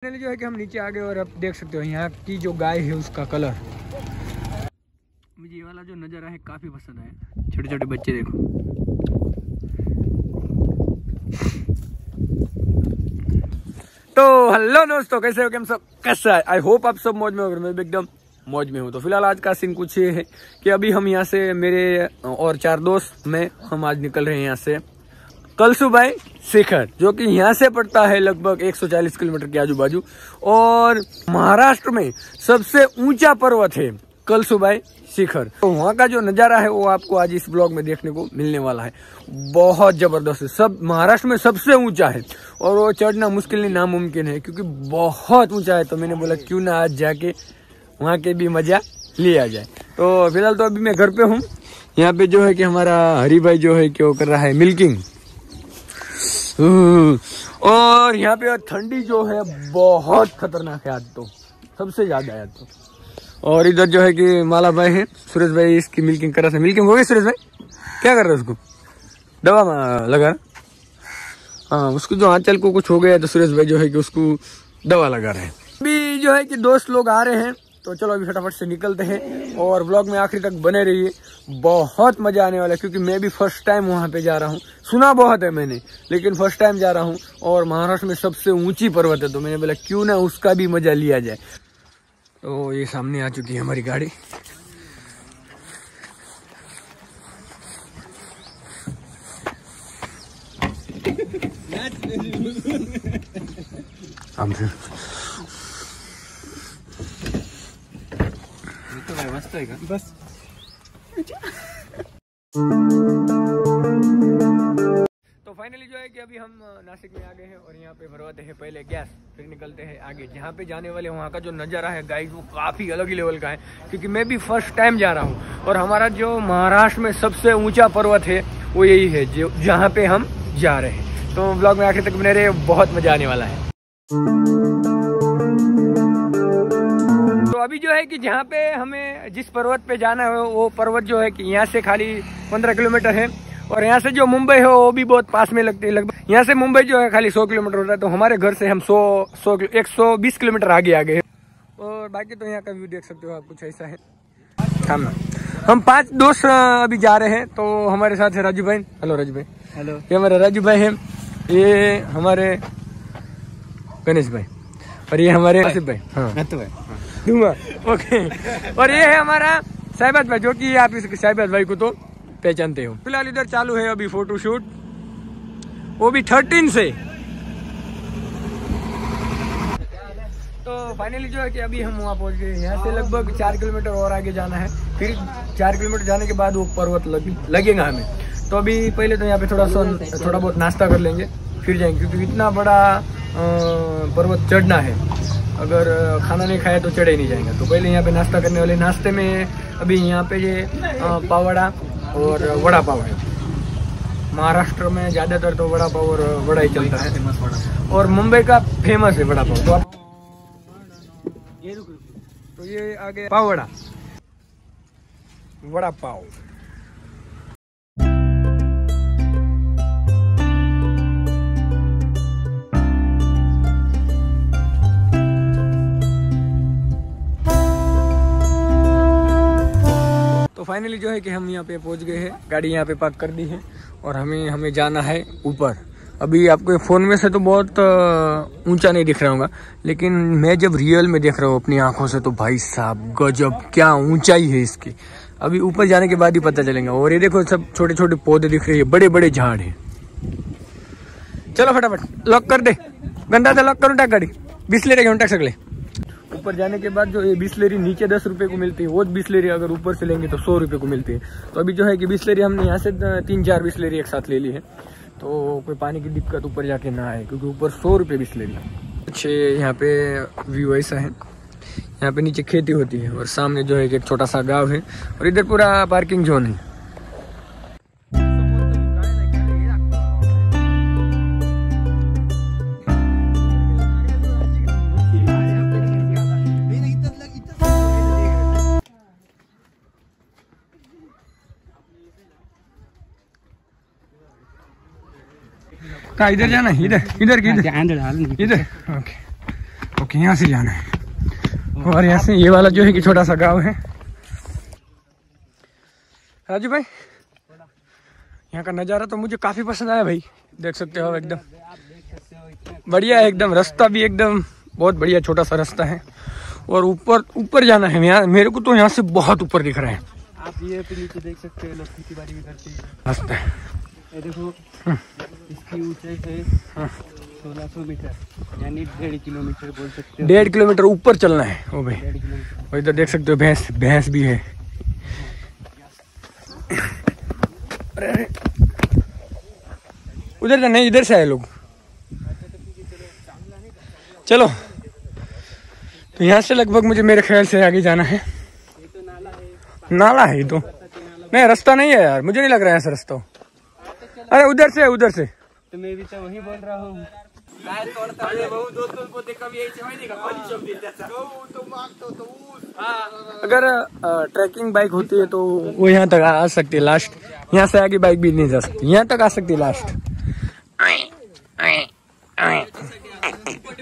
जो है कि हम नीचे आ गए और अब देख सकते हो यहाँ की जो गाय है उसका कलर, मुझे ये वाला जो नज़ारा है काफ़ी पसंद आया। छोटे छोटे बच्चे देखो। तो हेलो दोस्तों, कैसे हो? सब कैसा है? आई होप आप सब मौज में हो। मैं भी एकदम मौज में हूँ। तो फिलहाल आज का सीन कुछ ये है कि अभी हम यहाँ से, मेरे और 4 दोस्त में हम आज निकल रहे हैं यहाँ से कलसुबाई शिखर, जो कि यहाँ से पड़ता है लगभग 140 किलोमीटर के आजू बाजू, और महाराष्ट्र में सबसे ऊंचा पर्वत है कलसुबाई शिखर। तो वहाँ का जो नज़ारा है वो आपको आज इस ब्लॉग में देखने को मिलने वाला है। बहुत जबरदस्त है, सब महाराष्ट्र में सबसे ऊंचा है और वो चढ़ना मुश्किल नहीं नामुमकिन है, क्योंकि बहुत ऊंचा है। तो मैंने बोला क्यों ना आज जाके वहाँ के भी मजा लिया जाए। तो फिलहाल तो अभी मैं घर पे हूँ। यहाँ पे जो है कि हमारा हरी भाई जो है कि वो कर रहा है मिल्किंग, और यहाँ पे ठंडी जो है बहुत खतरनाक है आज, तो सबसे ज्यादा है आज तो। और इधर जो है कि माला भाई है, सुरेश भाई इसकी मिल्किंग कर रहा था। मिल्किंग हो गई सुरेश भाई? क्या कर रहे हो? उसको दवा लगा, हाँ उसको जो आंचल को कुछ हो गया तो सुरेश भाई जो है कि उसको दवा लगा रहे हैं। अभी जो है कि दोस्त लोग आ रहे हैं, तो चलो अभी फटाफट से निकलते हैं और ब्लॉग में आखिरी तक बने रहिए। बहुत मजा आने वाला है, क्योंकि मैं भी फर्स्ट टाइम वहाँ पे जा रहा हूँ। सुना बहुत है मैंने, लेकिन फर्स्ट टाइम जा रहा हूँ और महाराष्ट्र में सबसे ऊंची पर्वत है, तो मैंने बोला क्यों ना उसका भी मजा लिया जाए। तो ये सामने आ चुकी है हमारी गाड़ी। मस्त है का बस। तो फाइनली जो है कि अभी हम नासिक में आ गए हैं और यहाँ पे भरवाते हैं पहले गैस, फिर निकलते हैं आगे जहाँ पे जाने वाले। वहाँ का जो नज़ारा है गाइस वो काफ़ी अलग ही लेवल का है, क्योंकि मैं भी फर्स्ट टाइम जा रहा हूँ। और हमारा जो महाराष्ट्र में सबसे ऊंचा पर्वत है वो यही है जो जहाँ पे हम जा रहे हैं। तो ब्लॉग में आखिर तक बने रहे, बहुत मजा आने वाला है। तो अभी जो है कि जहाँ पे हमें जिस पर्वत पे जाना है वो पर्वत जो है कि यहाँ से खाली 15 किलोमीटर है, और यहाँ से जो मुंबई है वो भी बहुत पास में लगती है। लगभग यहाँ से मुंबई जो है खाली 100 किलोमीटर होता है, तो हमारे घर से हम 120 किलोमीटर आगे आ गए। और बाकी तो यहाँ का व्यू देख सकते हो आप, कुछ ऐसा है। हम 5 दोस्त अभी जा रहे हैं। तो हमारे साथ है राजू भाई। हेलो राजू भाई। हेलो। ये हमारे राजू भाई है, ये हमारे गणेश भाई, और ये हमारे आसिफ भाई। हाँ ओके। और ये है हमारा साहिबाज भाई, जो कि आप इस साहिबाज भाई को तो पहचानते हो। फिलहाल इधर चालू है अभी फोटोशूट, वो भी 13 से। तो फाइनली जो है कि अभी हम वहाँ पहुँच गए। यहाँ से लगभग 4 किलोमीटर और आगे जाना है, फिर 4 किलोमीटर जाने के बाद वो पर्वत लगेगा हमें। तो अभी पहले तो यहाँ पे थोड़ा बहुत नाश्ता कर लेंगे, फिर जाएंगे, क्योंकि इतना बड़ा पर्वत चढ़ना है। अगर खाना नहीं खाया तो चढ़े नहीं जाएंगे। तो पहले यहाँ पे नाश्ता करने वाले। नाश्ते में अभी यहाँ पे ये पावड़ा और वड़ा पाव है। महाराष्ट्र में ज़्यादातर तो वड़ा पाव और वड़ा ही चलता है, और मुंबई का फेमस है वड़ा पाव। तो आप तो ये आगे पावड़ा वड़ा पाव। तो फाइनली जो है कि हम यहाँ पे पहुँच गए हैं। गाड़ी यहाँ पे पार्क कर दी है और हमें जाना है ऊपर। अभी आपको फ़ोन में से तो बहुत ऊंचा नहीं दिख रहा होगा, लेकिन मैं जब रियल में देख रहा हूँ अपनी आंखों से, तो भाई साहब गजब क्या ऊंचाई है इसकी। अभी ऊपर जाने के बाद ही पता चलेगा। और ये देखो सब छोटे छोटे पौधे दिख रहे हैं, बड़े बड़े झाड़ हैं। चलो फटाफट लॉक कर दे, गंदा था लॉक करूँ टाक गाड़ी, बिस्लेरी घेऊन टाक सगळे। ऊपर जाने के बाद जो ये बिस्लेरी नीचे 10 रुपए को मिलती है, वो बिस्लेरी अगर ऊपर से लेंगे तो 100 रुपए को मिलती है। तो अभी जो है कि बिस्लेरी हमने यहाँ से 3-4 बिस्लेरी एक साथ ले ली है, तो कोई पानी की दिक्कत ऊपर जाके ना आए, क्योंकि ऊपर 100 रुपये बिस्लेरी। अच्छे यहाँ पे व्यू ऐसा है, यहाँ पे नीचे खेती होती है और सामने जो है एक छोटा सा गाँव है, और इधर पूरा पार्किंग जोन है। कहाँ इधर जाना? इधर इधर की इधर इधर ओके। ओके, यहाँ से जाना है। और यहाँ से ये वाला जो है कि छोटा सा गांव है। राजू भाई, यहाँ का नज़ारा तो मुझे काफ़ी पसंद आया भाई। देख सकते हो एकदम बढ़िया है, एकदम रास्ता भी एकदम बहुत बढ़िया, छोटा सा रास्ता है। और ऊपर जाना है। यहाँ मेरे को तो यहाँ से बहुत ऊपर दिख रहा है। आप ये पे नीचे देख सकते हो, लोग खेती बाड़ी भी करते हैं। रास्ता है, ये देखो, इसकी ऊंचाई है 1600 मीटर, यानी 1.5 किलोमीटर बोल सकते हो। 1.5 किलोमीटर ऊपर चलना है वो भाई। 1.5 किलोमीटर। वही तो देख सकते हो, भैंस भी है। अरे उधर नहीं, इधर से आए लोग। चलो, तो यहाँ से लगभग मुझे मेरे ख्याल से आगे जाना है। नाला है ये तो, नहीं रास्ता नहीं है यार, मुझे नहीं लग रहा है ऐसा रास्ता। अरे उधर से, उधर से तो मैं भी तो वही बोल रहा हूँ। अगर ट्रैकिंग बाइक होती है तो वो यहाँ तक आ सकती है लास्ट। यहाँ से आगे बाइक भी नहीं जा सकती, यहाँ तक आ सकती है लास्ट।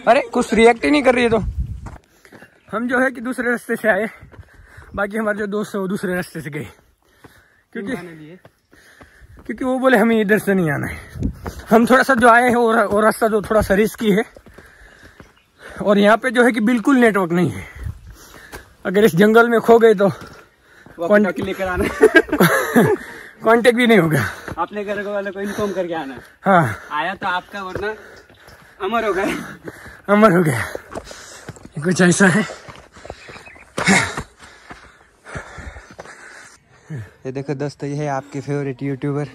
अरे कुछ रिएक्ट ही नहीं कर रही है। तो हम जो है कि दूसरे रास्ते से आए, बाकी हमारे जो दोस्त है वो दूसरे रास्ते से गए, क्योंकि वो बोले हमें इधर से नहीं आना है। हम थोड़ा सा जो आए हैं वो रास्ता जो थोड़ा सा रिस्की है, और यहाँ पे जो है कि बिल्कुल नेटवर्क नहीं है। अगर इस जंगल में खो गए तो कांटेक्ट लेकर आना। कांटेक्ट भी नहीं होगा। अपने घर वाले को इन्फॉर्म करके आना। हाँ, आया तो आपका, वरना अमर हो गए। अमर हो गया, कुछ ऐसा है। ये देखो दोस्तों, ये है आपके फेवरेट यूट्यूबर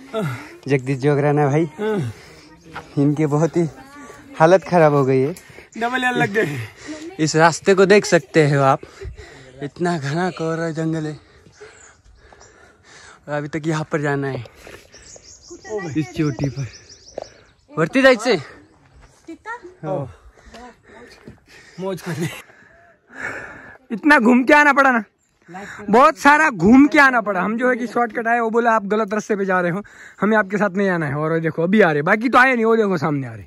जगदीश जोगराना भाई। इनके बहुत ही हालत खराब हो गई है, डबल एल लग गए। इस रास्ते को देख सकते हो आप, इतना घना कोहरा जंगल है। अभी तक यहाँ पर जाना है, इस चोटी पर वरती जायचे। मौज करने इतना घूम के आना पड़ा ना, बहुत सारा घूम के आना पड़ा। हम जो है कि शॉर्टकट आए, वो बोले आप गलत रास्ते पे जा रहे हो, हमें आपके साथ नहीं आना है। और देखो अभी आ रहे, बाकी तो आए नहीं, वो देखो सामने आ रहे।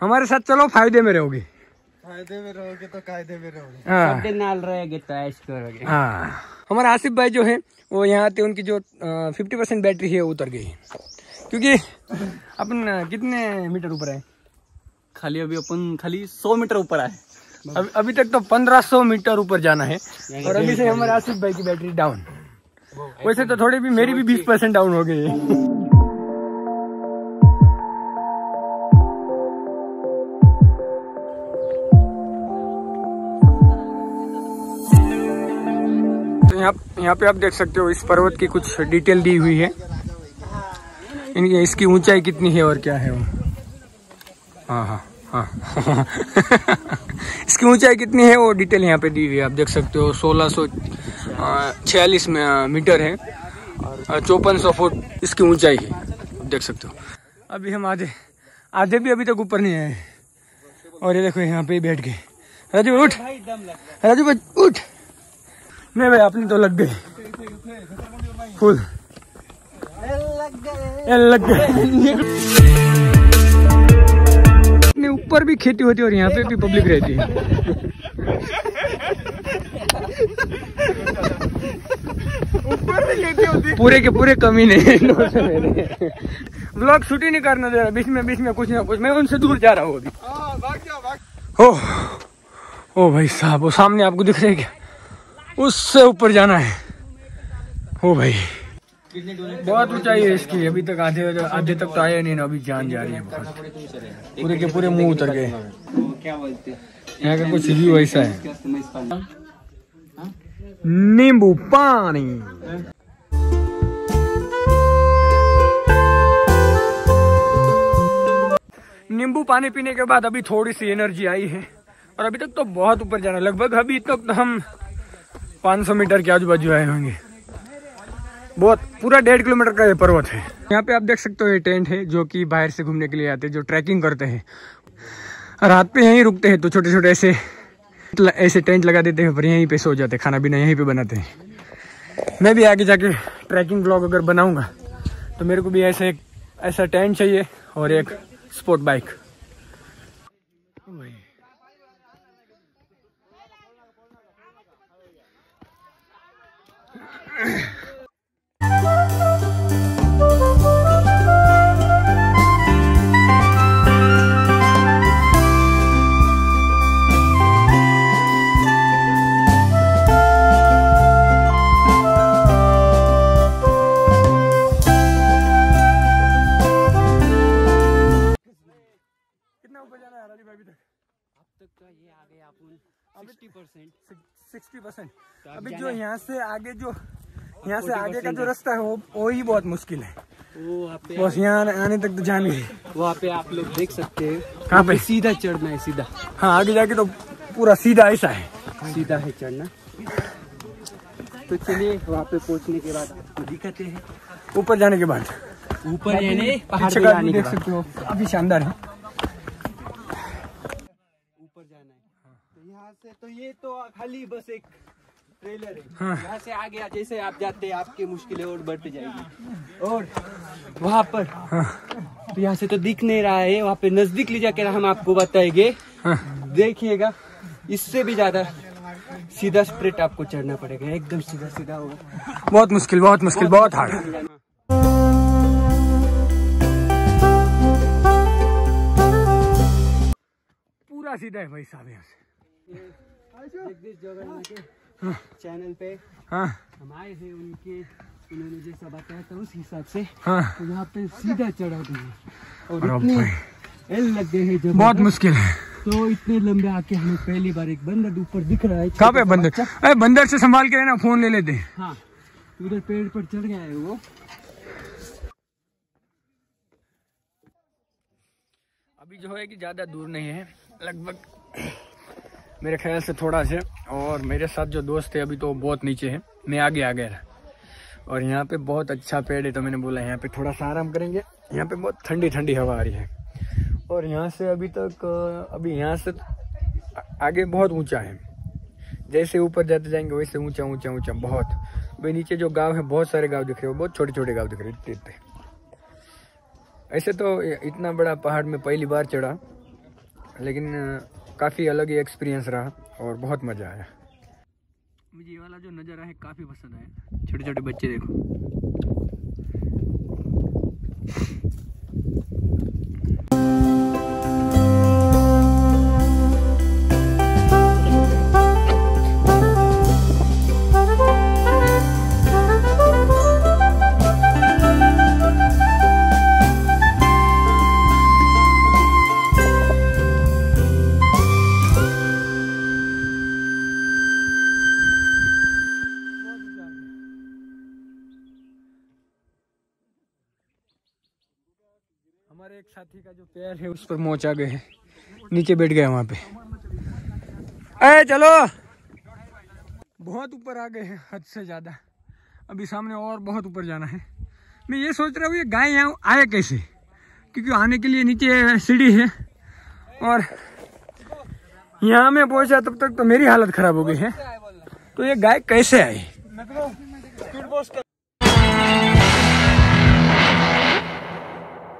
हमारे साथ चलो, फायदे में रहोगे। फायदे में रहोगे तो कायदे में रहोगे। हाँ, नाल रहेगे तो ऐश करोगे। हाँ, हमारा आसिफ भाई जो है वो यहाँ आते, उनकी जो 50% बैटरी है वो उतर गई, क्योंकि अपन कितने मीटर ऊपर है? खाली अभी अपन खाली 100 मीटर ऊपर आए। अभी तक तो 1500 मीटर ऊपर जाना है, और अभी से हमारे आसिफ भाई की बैटरी डाउन। वैसे तो थोड़ी भी, मेरी भी 20% डाउन हो गई है। यहाँ पे आप देख सकते हो, इस पर्वत की कुछ डिटेल दी हुई है। इसकी ऊंचाई कितनी है और क्या है वो। हाँ हाँ हाँ इसकी ऊंचाई कितनी है वो डिटेल यहाँ पे दी हुई है। आप देख सकते हो 1646 मीटर है, 5400 फुट इसकी ऊंचाई है, आप देख सकते हो। अभी हम आधे भी अभी तक ऊपर नहीं आए, और ये देखो यहाँ पे बैठ गए। राजू उठ, राजू भाई उठ। नहीं भाई, अपनी तो लग गई फुल, लग गए। ऊपर भी खेती होती है और यहाँ पे भी पब्लिक रहती है। ऊपर भी खेती होती है, पूरे के पूरे कमी नहीं। व्लॉग शूट ही नहीं करना दे रहा, बीच में कुछ ना कुछ। मैं उनसे दूर जा रहा हूँ अभी। ओ भाई साहब, वो सामने आपको दिख रहा है क्या? उससे ऊपर जाना है। ओ भाई, बहुत ऊंचाई है इसकी। अभी तक आधे तक तो आया नहीं ना, अभी जान जा रही है बहुत। पूरे के पूरे मुंह उतर गए। क्या बोलते हैं यहाँ का कुछ व्यू ऐसा है, नींबू पानी। नींबू पानी पीने के बाद अभी थोड़ी सी एनर्जी आई है, और अभी तक तो बहुत ऊपर जाना। लगभग अभी तक तो हम 500 मीटर के आजू बाजू आए होंगे। बहुत पूरा 1.5 किलोमीटर का ये पर्वत है। यहाँ पे आप देख सकते हो, ये टेंट है जो कि बाहर से घूमने के लिए आते हैं, जो ट्रैकिंग करते हैं। रात पे यहीं रुकते हैं, तो छोटे छोटे ऐसे टेंट लगा देते हैं, पर यहीं पे सो जाते हैं, खाना पीना यहीं पे बनाते हैं। मैं भी आगे जाके ट्रैकिंग ब्लॉग अगर बनाऊंगा तो मेरे को भी ऐसा टेंट चाहिए और एक स्पोर्ट बाइक। अभी जो यहाँ से आगे का जो रास्ता है वो ही बहुत मुश्किल है। बस यहाँ आने तक तो जान गए। वहाँ पे आप लोग देख सकते हैं कहाँ पे सीधा चढ़ना है, सीधा। हाँ, आगे जाके तो पूरा सीधा ऐसा है, सीधा है चढ़ना। तो चलिए वहाँ पे पहुँचने के बाद आपको दिखाते हैं। ऊपर जाने के बाद ऊपर पहाड़ पे आने देख सकते हो, काफी शानदार है। ऊपर जाना है तो यहाँ से तो ये तो खाली बस एक ट्रेलर है। हाँ। यहाँ से आगे जैसे आप जाते हैं आपकी मुश्किलें और बढ़ती जाएगी। और वहाँ पर तो यहाँ से तो दिख नहीं रहा है, वहाँ पे नजदीक ले जाकर हम आपको बताएंगे। देखिएगा इससे भी ज्यादा सीधा स्ट्रेट आपको चढ़ना पड़ेगा, एकदम सीधा सीधा होगा। बहुत मुश्किल, बहुत मुश्किल, बहुत हार्ड। पूरा सीधा है भाई साहब। यहाँ से जगदीश जोगराना के चैनल पे हम आए हैं, उन्होंने जैसा बताया था उस हिसाब से तो यहाँ पे सीधा चढ़ा दिए और इतने एल लग गए हैं जब बहुत मुश्किल है। तो इतने लंबे आके हमें पहली बार एक बंदर ऊपर दिख रहा है। कहाँ पे बंदर? अरे बंदर से संभाल के ना फोन ले लेते हैं। हाँ, उधर पेड़ पर चढ़ गया है वो। अभी जो है कि ज्यादा दूर नहीं है, लगभग मेरे ख्याल से थोड़ा से। और मेरे साथ जो दोस्त थे अभी तो बहुत नीचे है, मैं आगे आ गया। और यहाँ पे बहुत अच्छा पेड़ है तो मैंने बोला यहाँ पे थोड़ा सा आराम करेंगे। यहाँ पे बहुत ठंडी ठंडी हवा आ रही है। और यहाँ से अभी यहाँ से आगे बहुत ऊंचा है, जैसे ऊपर जाते जाएंगे वैसे ऊंचा ऊंचा ऊंचा बहुत। भाई नीचे जो गांव है बहुत सारे गांव दिख रहे हो, बहुत छोटे छोटे गांव दिख रहे हैं इतने। ऐसे तो इतना बड़ा पहाड़ में पहली बार चढ़ा, लेकिन काफ़ी अलग ही एक्सपीरियंस रहा और बहुत मज़ा आया। मुझे ये वाला जो नज़ारा है काफ़ी पसंद आया। छोटे छोटे बच्चे देखो। हमारे एक साथी का जो पैर है उस पर मोच आ गए हैं, नीचे बैठ गए वहां पे। ए चलो, बहुत ऊपर आ गए हैं, हद से ज्यादा। अभी सामने और बहुत ऊपर जाना है। मैं ये सोच रहा हूँ ये गाय यहाँ आए कैसे, क्योंकि आने के लिए नीचे सीढ़ी है और यहाँ मैं पहुंचा तब तक तो मेरी हालत खराब हो गई है। तो ये गाय कैसे आई?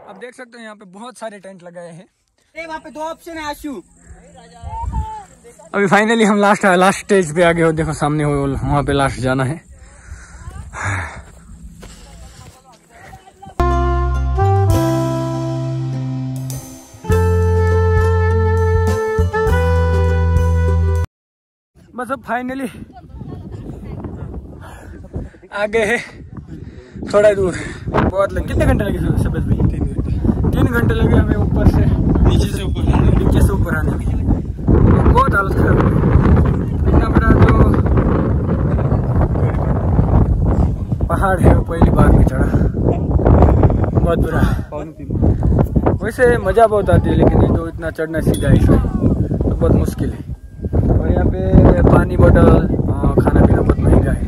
आप देख सकते हो यहाँ पे बहुत सारे टेंट लगाए हैं। वहाँ पे दो ऑप्शन है आशु। अभी फाइनली हम लास्ट स्टेज पे आ गए हो। देखो सामने हो, वहाँ पे लास्ट जाना है। बस अब फाइनली आ गए हैं थोड़ा दूर। बहुत लगे, कितने घंटे लगे सबज भाई? 3 घंटे लगे हमें ऊपर से नीचे से ऊपर आने में। बहुत हालत खराब है। इतना बड़ा जो पहाड़ है वो पहली बार में चढ़ा, बहुत बुरा। वैसे मजा बहुत आती है, लेकिन ये तो इतना चढ़ना सीधा ऐसा तो बहुत मुश्किल है। और यहाँ पे पानी बोतल खाना पीना बहुत महंगा है।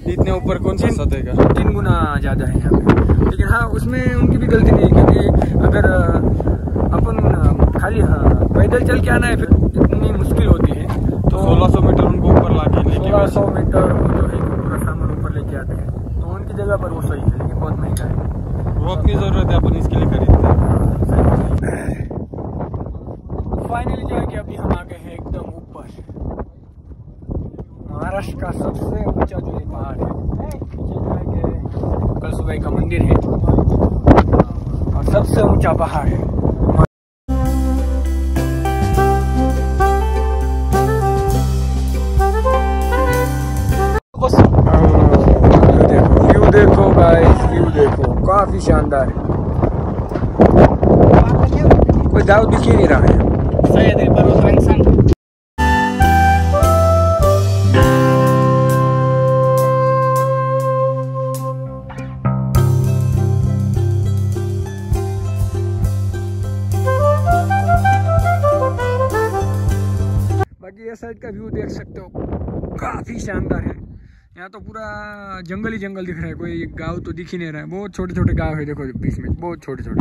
इतने ऊपर कौन सा सतेगा? 3 गुना ज़्यादा है यहाँ पे। लेकिन हाँ, उसमें उनकी भी गलती नहीं है, क्योंकि अगर अपन खाली पैदल चल के आना है फिर इतनी मुश्किल होती है। तो 1600 मीटर उनको ऊपर लाके 1600 मीटर जो है पूरा सामान ऊपर लेके आते हैं, तो उनकी जगह पर वो सही है, लेकिन बहुत महंगा है। वो अपनी ज़रूरत है, अपन इसके लिए खरीदते हैं। फाइनली जो है कि अभी हम आ गए हैं एकदम ऊपर। हमारा महाराष्ट्र का सबसे ऊंचा जो ये पहाड़ है, कल सुबह का मंदिर है और सबसे ऊंचा पहाड़ है। व्यू देखो गाइस, व्यू देखो, काफी शानदार है। कोई दाव दिख ही नहीं रहा है। बाकी ये साइड का व्यू देख सकते हो, काफी शानदार है। यहाँ तो पूरा जंगल ही जंगल दिख रहा है, कोई गांव तो दिख ही नहीं रहा है। बहुत छोटे छोटे गांव है, देखो बीच में बहुत छोटे छोटे।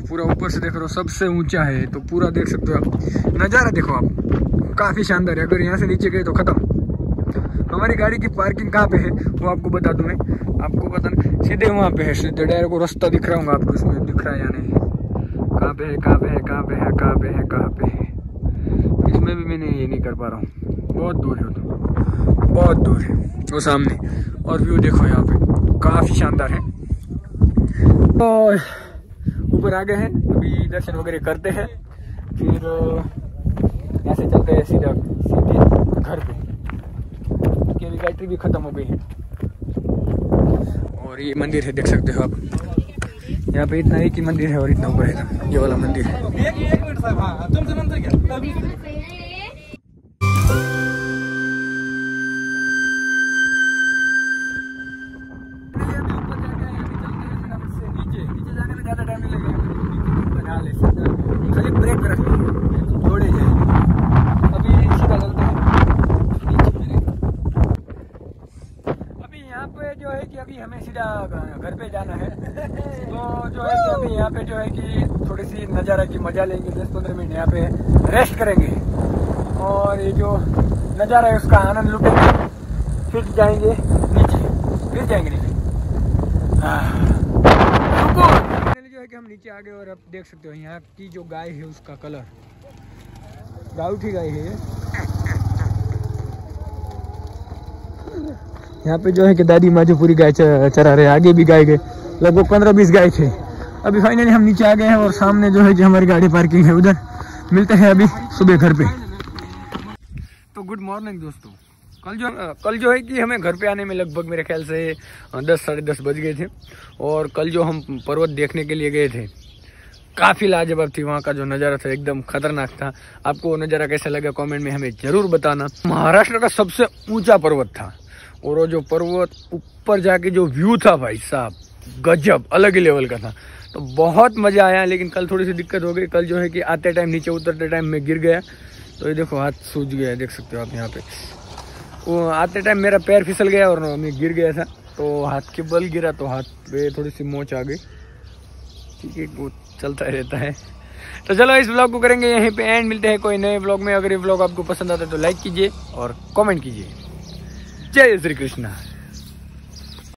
पूरा ऊपर से देख रहे हो, सबसे ऊंचा है, तो पूरा देख सकते हो आप। नज़ारा देखो आप, काफ़ी शानदार है। अगर यहाँ से नीचे गए तो ख़त्म। हमारी गाड़ी की पार्किंग कहाँ पे है वो आपको बता दूँ मैं, आपको पता नहीं, सीधे वहाँ पे है, सीधे डायरेक्ट को रास्ता दिख रहा होगा आपको, इसमें दिख रहा है या नहीं, कहाँ पे है, कहाँ पे है, कहाँ पे है, कहाँ पे है, कहाँ पे है। इसमें भी मैं ये नहीं कर पा रहा हूँ, बहुत दूर है, तो बहुत दूर है वो सामने। और व्यू देखो यहाँ पे, काफ़ी शानदार है। और ऊपर आ गए हैं, अभी दर्शन वगैरह करते हैं, फिर यहाँ से चलते हैं सीधे घर पे, क्योंकि अभी बैटरी भी ख़त्म हो गई है। और ये मंदिर है, देख सकते हो आप, यहाँ पे इतना एक ही मंदिर है और इतना ऊपर है ये वाला मंदिर है। खाली ब्रेक रखनी है, जोड़े जाए। अभी सीधा चलते हैं अभी यहाँ पे जो है कि अभी हमें सीधा घर पे जाना है, तो जो है कि अभी यहाँ पे जो है कि थोड़ी सी नज़ारा की मजा लेंगे, 10-15 मिनट यहाँ पे रेस्ट करेंगे और ये जो नज़ारा है उसका आनंद लुटेंगे, फिर जाएंगे नीचे, फिर जाएंगे नीचे। जो है कि हम नीचे आ गए और अब देख सकते हो यहाँ की जो गाय है उसका कलर, गाउठी गाय है। यहाँ पे जो है कि दादी माँ जो पूरी गाय चरा रहे, आगे भी गाय गए, लगभग 15-20 गाय थे। अभी फाइनली हम नीचे आ गए हैं और सामने जो है कि हमारी गाड़ी पार्किंग है, उधर मिलते हैं अभी सुबह घर पे। तो गुड मॉर्निंग दोस्तों, कल जो है कि हमें घर पे आने में लगभग मेरे ख्याल से 10-10:30 बज गए थे। और कल जो हम पर्वत देखने के लिए गए थे, काफ़ी लाजवाब थी, वहाँ का जो नज़ारा था एकदम खतरनाक था। आपको वो नज़ारा कैसा लगा कमेंट में हमें ज़रूर बताना। महाराष्ट्र का सबसे ऊंचा पर्वत था और वो जो पर्वत ऊपर जाके जो व्यू था भाई साहब, गजब, अलग ही लेवल का था। तो बहुत मज़ा आया, लेकिन कल थोड़ी सी दिक्कत हो गई। कल जो है कि आते टाइम, नीचे उतरते टाइम मैं गिर गया, तो ये देखो हाथ सूज गया, देख सकते हो आप यहाँ पे। वो आते टाइम मेरा पैर फिसल गया और मैं गिर गया था, तो हाथ के बल गिरा, तो हाथ पे थोड़ी सी मोच आ गई। ठीक है, वो चलता रहता है। तो चलो इस व्लॉग को करेंगे यहीं पे एंड, मिलते हैं कोई नए व्लॉग में। अगर ये व्लॉग आपको पसंद आता है तो लाइक कीजिए और कमेंट कीजिए। जय श्री कृष्णा।